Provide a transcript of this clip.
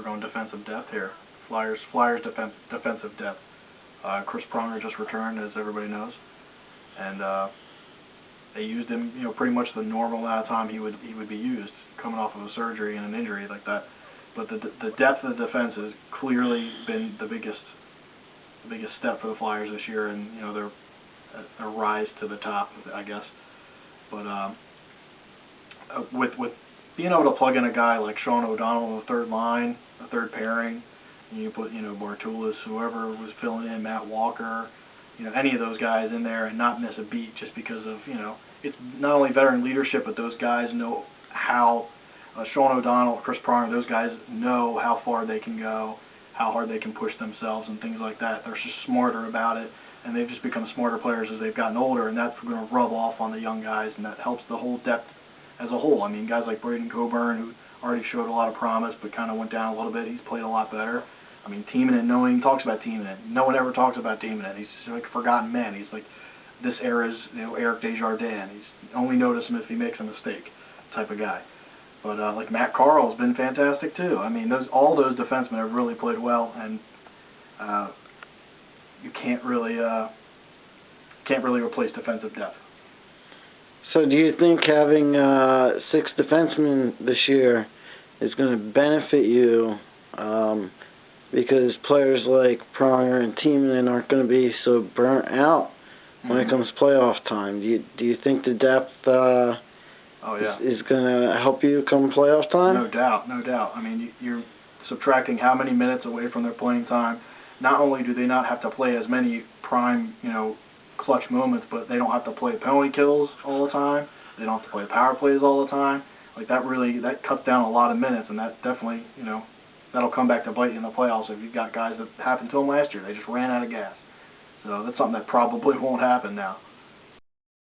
we're going defensive depth here. Flyers defensive depth. Chris Pronger just returned, as everybody knows, and they used him, pretty much the normal amount of time he would be used, coming off of a surgery and an injury like that. But the depth of the defense has clearly been the biggest step for the Flyers this year, and their rise to the top, I guess. But with being able to plug in a guy like Sean O'Donnell in the third line, the third pairing, and you put Bartulis, whoever was filling in, Matt Walker, any of those guys in there, and not miss a beat just because of it's not only veteran leadership, but those guys know how. Sean O'Donnell, Chris Pronger, those guys know how far they can go, how hard they can push themselves, and things like that. They're just smarter about it, and they've just become smarter players as they've gotten older, and that's going to rub off on the young guys, and that helps the whole depth as a whole. I mean, guys like Braden Coburn, who already showed a lot of promise, but kind of went down a little bit. He's played a lot better. I mean, Timonen, no one even talks about Timonen. No one ever talks about Timonen. He's like a forgotten man. He's like this era's Eric Desjardins. He's only notice him if he makes a mistake type of guy. But like Matt Carl's been fantastic too. I mean, all those defensemen have really played well, and you can't really replace defensive depth. So, do you think having 6 defensemen this year is going to benefit you? Because players like Pronger and Timonen aren't going to be so burnt out when it comes playoff time. Do you think the depth is going to help you come playoff time? No doubt, no doubt. I mean, you're subtracting how many minutes away from their playing time. Not only do they not have to play as many prime, clutch moments, but they don't have to play penalty kills all the time. They don't have to play power plays all the time. Like that cuts down a lot of minutes, and that definitely, that'll come back to bite you in the playoffs if you've got guys that happened to them last year. They just ran out of gas. So that's something that probably won't happen now.